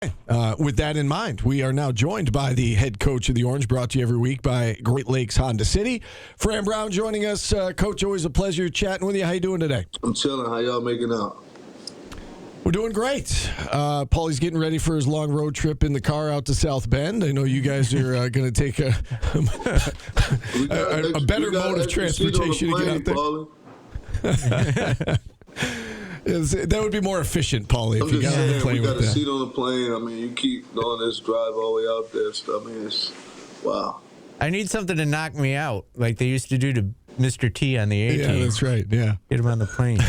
With that in mind, we are now joined by the head coach of the Orange, brought to you every week by Great Lakes Honda City. Fran Brown joining us. Coach, always a pleasure chatting with you. How you doing today? I'm chilling. How y'all making out? We're doing great. Paulie's getting ready for his long road trip in the car out to South Bend. I know you guys are going to take a better mode of transportation to get out there. That would be more efficient, Paulie, if you got on the plane with that. We got a seat on the plane. I mean, you keep going this drive all the way out there. So, I mean, it's wow. I need something to knock me out, like they used to do to Mr. T on the A-team. Yeah, that's right. Yeah, get him on the plane.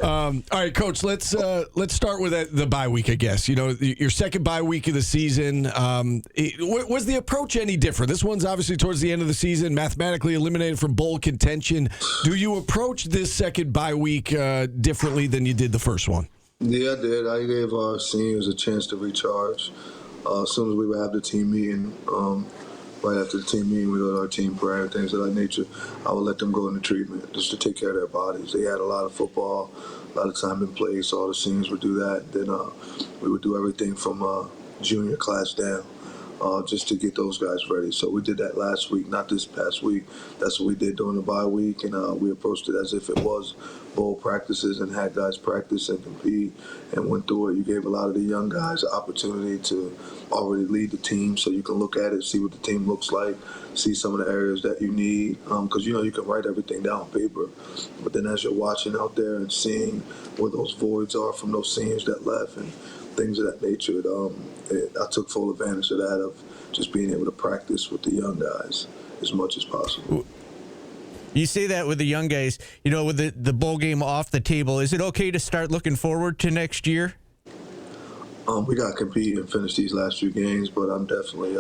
All right, Coach. Let's start with the bye week. I guess your second bye week of the season. Was the approach any different? This one's obviously towards the end of the season, mathematically eliminated from bowl contention. Do you approach this second bye week differently than you did the first one? Yeah, I did. I gave our seniors a chance to recharge. As soon as we would have the team meeting. Right after the team meeting, we go to our team prayer and things of that nature. I would let them go into treatment just to take care of their bodies. They had a lot of football, a lot of time in place. So all the seniors would do that. Then we would do everything from junior class down just to get those guys ready. So we did that last week, not this past week. That's what we did during the bye week, and we approached it as if it was bowl practices and had guys practice and compete and went through it. You gave a lot of the young guys the opportunity to already lead the team, so you can look at it, see what the team looks like, see some of the areas that you need, because you can write everything down on paper, but then as you're watching out there and seeing where those voids are from those seniors that left and things of that nature, I took full advantage of that, of just being able to practice with the young guys as much as possible. You say that with the young guys, with the bowl game off the table. Is it okay to start looking forward to next year? We got to compete and finish these last few games, but I'm definitely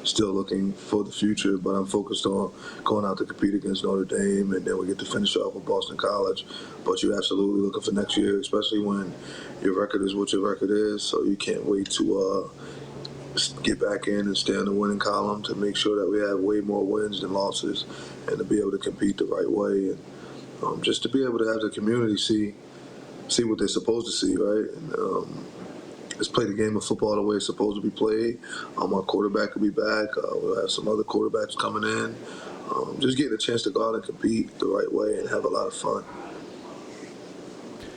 still looking for the future. But I'm focused on going out to compete against Notre Dame, and then we get to finish off with Boston College. But you're absolutely looking for next year, especially when your record is what your record is. So you can't wait to get back in and stay in the winning column to make sure that we have way more wins than losses, and to be able to compete the right way, and just to be able to have the community see what they're supposed to see, right? And, let's play the game of football the way it's supposed to be played. Our quarterback will be back. We'll have some other quarterbacks coming in. Just getting a chance to go out and compete the right way and have a lot of fun.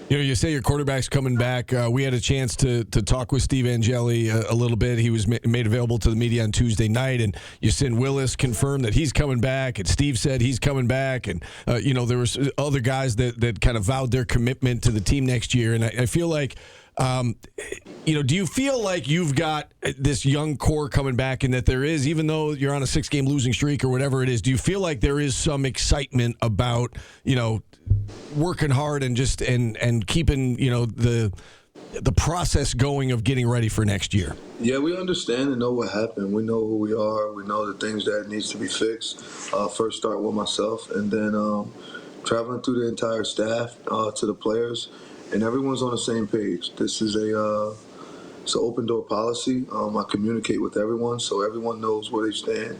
You say your quarterback's coming back. We had a chance to talk with Steve Angeli a little bit. He was made available to the media on Tuesday night, and Yasin Willis confirmed that he's coming back, and Steve said he's coming back, and there was other guys that kind of vowed their commitment to the team next year, and I feel like, do you feel like you've got this young core coming back, and that there is, even though you're on a 6-game losing streak or whatever it is, do you feel like there is some excitement about, working hard and just and keeping, the process going of getting ready for next year? Yeah, we understand and know what happened. We know who we are. We know the things that needs to be fixed. First start with myself, and then traveling through the entire staff to the players. And everyone's on the same page. This is it's an open door policy. I communicate with everyone, so everyone knows where they stand.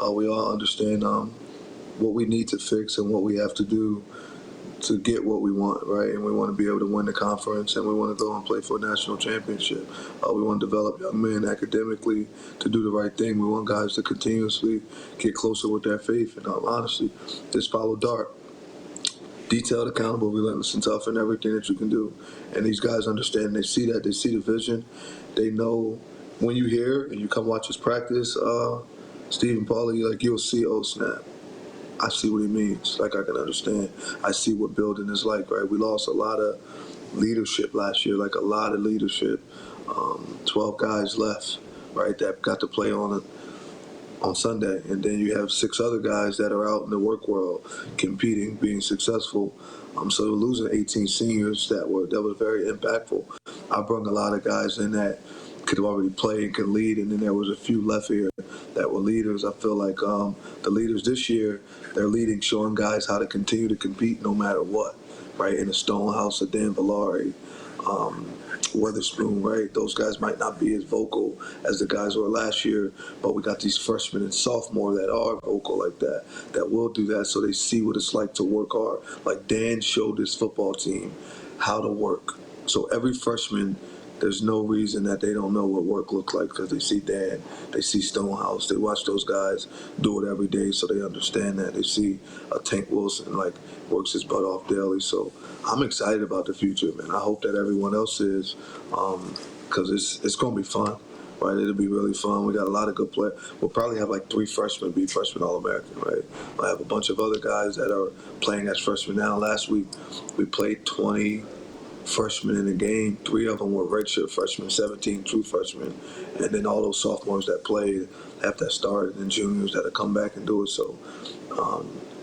We all understand what we need to fix and what we have to do to get what we want, right? And we want to be able to win the conference, and we want to go and play for a national championship. We want to develop young men academically to do the right thing. We want guys to continuously get closer with their faith. And honestly, just follow DART. Detailed, accountable, relentless, and tough in everything that you can do. And these guys understand. They see that. They see the vision. They know when you hear and you come watch us practice, Steve and Paulie, you'll see, oh, snap. I see what he means. I can understand. I see what building is like, right? We lost a lot of leadership last year, a lot of leadership. 12 guys left, right, that got to play on Sunday, and then you have 6 other guys that are out in the work world competing, being successful. So losing 18 seniors that was very impactful. I brought a lot of guys in that could already play and could lead, and then there was a few left here that were leaders. I feel like the leaders this year, they're leading, showing guys how to continue to compete no matter what, right? In the Stonehouse of Dan Villari, Weatherspoon, right? Those guys might not be as vocal as the guys were last year, but we got these freshmen and sophomore that are vocal like that will do that, so they see what it's like to work hard. Like Dan showed his football team how to work. So every freshman there's no reason that they don't know what work looks like because they see Dan, they see Stonehouse, they watch those guys do it every day, so they understand that. They see Tank Wilson like works his butt off daily. So I'm excited about the future, man. I hope that everyone else is, because it's going to be fun. Right, it'll be really fun. We got a lot of good players. We'll probably have like 3 freshmen be freshman All-American, right? I have a bunch of other guys that are playing as freshmen now. Last week, we played 20 freshmen in the game. 3 of them were redshirt freshmen, 17 true freshmen, and then all those sophomores that played have that started, and juniors that have come back and do it. So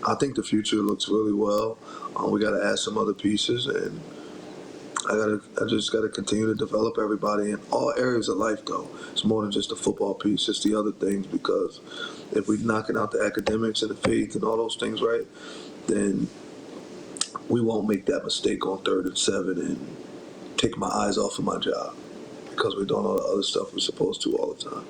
I think the future looks really well. We got to add some other pieces, and I just got to continue to develop everybody in all areas of life, though. It's more than just the football piece. It's the other things, because if we're knocking out the academics and the faith and all those things right, then we won't make that mistake on 3rd and 7 and take my eyes off of my job because we're doing all the other stuff we're supposed to all the time.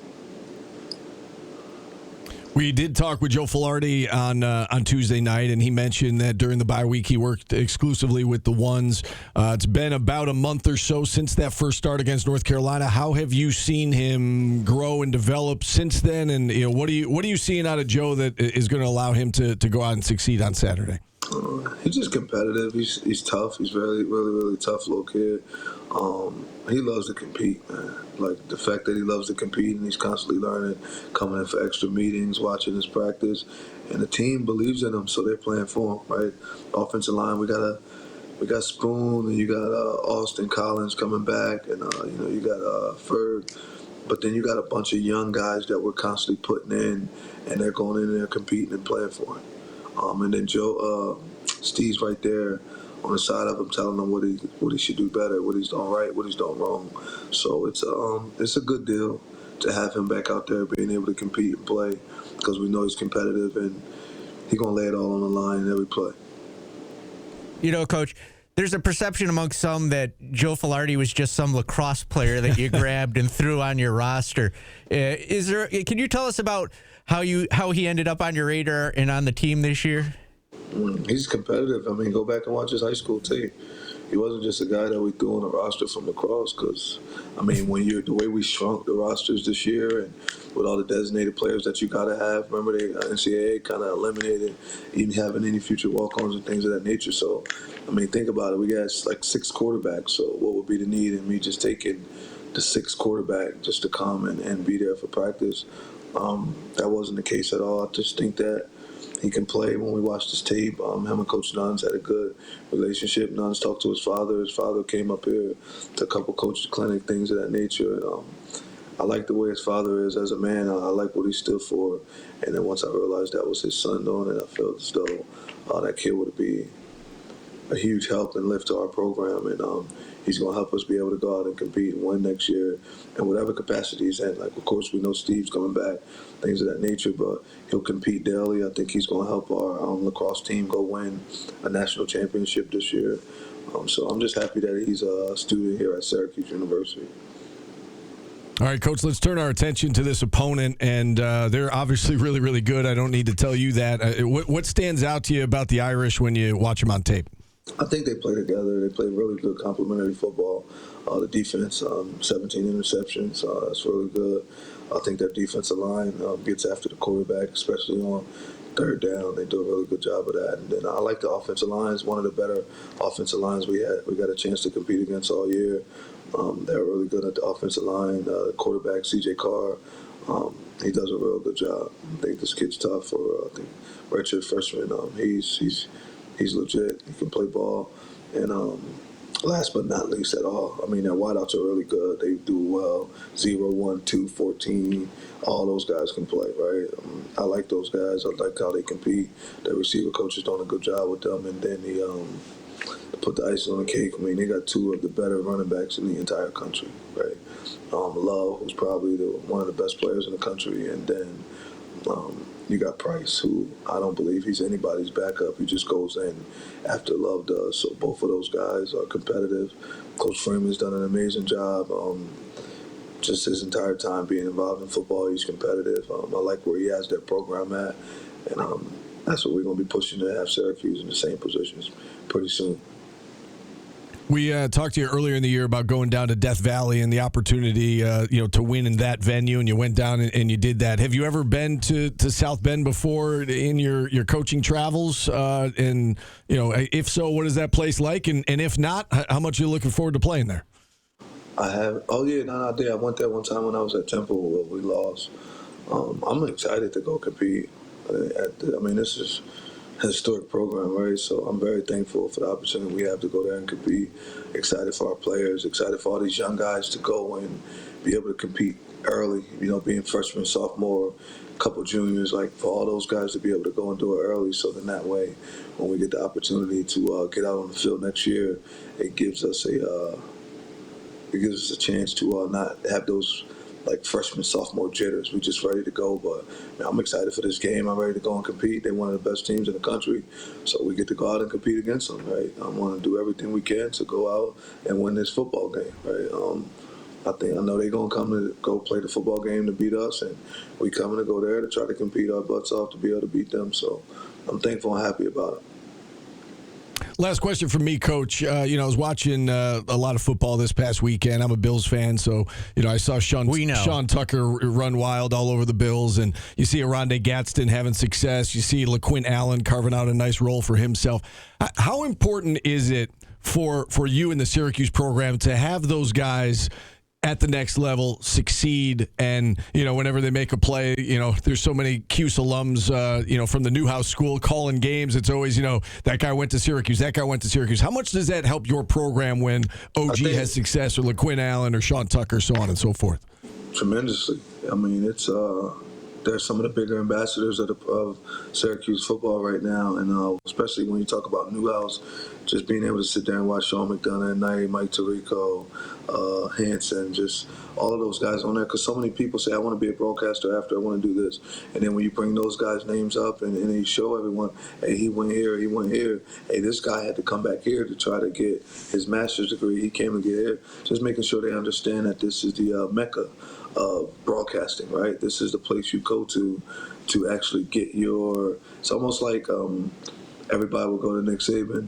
We did talk with Joe Filardi on Tuesday night, and he mentioned that during the bye week he worked exclusively with the ones. It's been about a month or so since that first start against North Carolina. How have you seen him grow and develop since then? And what are you seeing out of Joe that is going to allow him to go out and succeed on Saturday? He's just competitive. He's tough. He's really, really, really tough little kid. He loves to compete, man. Like the fact that he loves to compete and he's constantly learning, coming in for extra meetings, watching his practice, and the team believes in him, so they're playing for him, right? Offensive line, we got Spoon, and you got Austin Collins coming back, and you got Ferg. But then you got a bunch of young guys that we're constantly putting in, and they're going in there competing and playing for him. And then Steve's right there on the side of him, telling him what he should do better, what he's doing right, what he's doing wrong. So it's a good deal to have him back out there, being able to compete and play, because we know he's competitive and he's gonna lay it all on the line in every play. Coach, there's a perception among some that Joe Filardi was just some lacrosse player that you grabbed and threw on your roster. Can you tell us about how he ended up on your radar and on the team this year? He's competitive. I mean, go back and watch his high school team. He wasn't just a guy that we threw on a roster from lacrosse, because, I mean, the way we shrunk the rosters this year and with all the designated players that you got to have, remember the NCAA kind of eliminated even having any future walk-ons and things of that nature. So, I mean, think about it. We got like 6 quarterbacks, so what would be the need in me just taking the 6th quarterback just to come and be there for practice? That wasn't the case at all. I just think that he can play. When we watched his tape, him and Coach Nuns had a good relationship. Nuns talked to his father. His father came up here to a couple coaches' clinic, things of that nature. And, I like the way his father is as a man. I like what he stood for. And then once I realized that was his son doing it, I felt as though that kid would be a huge help and lift to our program. And he's going to help us be able to go out and compete and win next year in whatever capacity he's in. Like, of course, we know Steve's coming back, things of that nature, but he'll compete daily. I think he's going to help our lacrosse team go win a national championship this year. So I'm just happy that he's a student here at Syracuse University. All right, Coach, let's turn our attention to this opponent, and they're obviously really, really good. I don't need to tell you that. What stands out to you about the Irish when you watch them on tape? I think they play together. They play really good complementary football. The defense, 17 interceptions. That's really good. I think their defensive line gets after the quarterback, especially on 3rd down. They do a really good job of that. And then I like the offensive line. It's one of the better offensive lines we got a chance to compete against all year. They're really good at the offensive line. The quarterback, C.J. Carr, he does a real good job. I think this kid's tough for redshirt freshman. He's legit. He can play ball. And last but not least at all, I mean, their wideouts are really good. They do well. 0, 1, 2, 14. All those guys can play, right? I like those guys. I like how they compete. The receiver coach is doing a good job with them. And then to put the icing on the cake, I mean, they got 2 of the better running backs in the entire country, right? Love, who's probably one of the best players in the country. And then you got Price, who I don't believe he's anybody's backup. He just goes in after Love does. So both of those guys are competitive. Coach Freeman's done an amazing job. Just his entire time being involved in football, he's competitive. I like where he has their program at. And that's what we're going to be pushing to have Syracuse in the same positions pretty soon. We talked to you earlier in the year about going down to Death Valley and the opportunity, to win in that venue, and you went down and you did that. Have you ever been to South Bend before in your coaching travels? And if so, what is that place like? And if not, how much are you looking forward to playing there? I have. Oh yeah, no, I did. I went there one time when I was at Temple where we lost. I'm excited to go compete. This is a historic program, right? So I'm very thankful for the opportunity we have to go there and compete. Excited for our players. Excited for all these young guys to go and be able to compete early. Being freshman, sophomore, a couple juniors, like for all those guys to be able to go and do it early. So then that way, when we get the opportunity to get out on the field next year, it gives us a chance to not have those like freshman, sophomore jitters. We're just ready to go. But I'm excited for this game. I'm ready to go and compete. They're one of the best teams in the country, so we get to go out and compete against them, right? I want to do everything we can to go out and win this football game, right? I know they're going to come to go play the football game to beat us, and we coming to go there to try to compete our butts off to be able to beat them. So I'm thankful and happy about it. Last question from me, Coach. I was watching a lot of football this past weekend. I'm a Bills fan, so I saw Sean Tucker run wild all over the Bills, and you see Aronde Gadsden having success. You see LaQuint Allen carving out a nice role for himself. How important is it for you in the Syracuse program to have those guys at the next level succeed, and whenever they make a play, there's so many Cuse alums from the Newhouse School calling games. It's always that guy went to Syracuse, How much does that help your program when OG has success, or LaQuint Allen or Sean Tucker, so on and so forth? Tremendously. It's they're some of the bigger ambassadors of Syracuse football right now, and especially when you talk about Newhouse, just being able to sit there and watch Sean McDonough at night, Mike Tirico, Hanson, just all of those guys on there, because so many people say, I want to be a broadcaster after, I want to do this. And then when you bring those guys' names up and you show everyone, hey, he went here, hey, this guy had to come back here to try to get his master's degree, he came to get here, just making sure they understand that this is the mecca of broadcasting, right? This is the place you go to actually get it's almost like everybody will go to Nick Saban,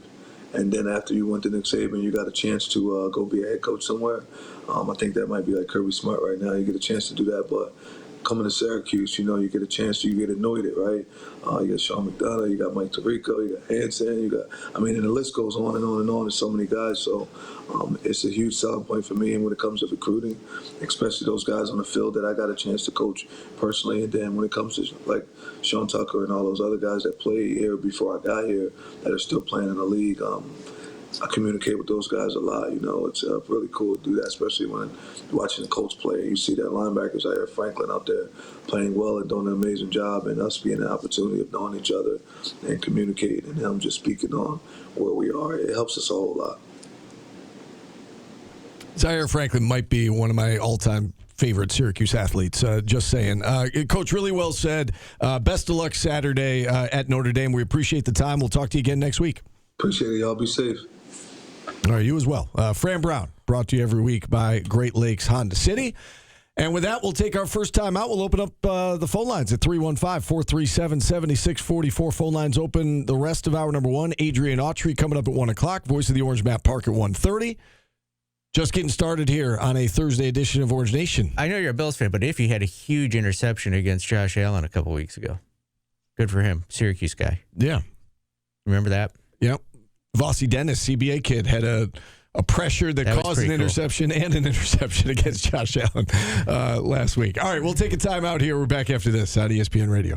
and then after you went to Nick Saban, you got a chance to go be a head coach somewhere. I think that might be like Kirby Smart right now. You get a chance to do that, but coming to Syracuse, you get a chance to, you get anointed, right? You got Sean McDonough, you got Mike Tirico, you got Hanson, and the list goes on and on and on. There's so many guys, so it's a huge selling point for me. And when it comes to recruiting, especially those guys on the field that I got a chance to coach personally, and then when it comes to like Sean Tucker and all those other guys that played here before I got here that are still playing in the league, I communicate with those guys a lot. It's really cool to do that, especially when watching the Colts play. You see that linebackers, Zaire Franklin out there playing well and doing an amazing job, and us being the opportunity of knowing each other and communicating, and him just speaking on where we are. It helps us a whole lot. Zaire Franklin might be one of my all-time favorite Syracuse athletes. Just saying. Coach, really well said. Best of luck Saturday at Notre Dame. We appreciate the time. We'll talk to you again next week. Appreciate it. Y'all be safe. All right, you as well. Fran Brown, brought to you every week by Great Lakes Honda City. And with that, we'll take our first time out. We'll open up the phone lines at 315-437-7644. Phone lines open the rest of hour number one. Adrian Autry coming up at 1 o'clock. Voice of the Orange, Matt Park at 1:30. Just getting started here on a Thursday edition of Orange Nation. I know you're a Bills fan, but Iffy had a huge interception against Josh Allen a couple weeks ago. Good for him. Syracuse guy. Yeah. Remember that? Yep. Vossi Dennis, CBA kid, had a pressure that caused an interception and an interception against Josh Allen last week. All right, we'll take a time out here. We're back after this on ESPN Radio.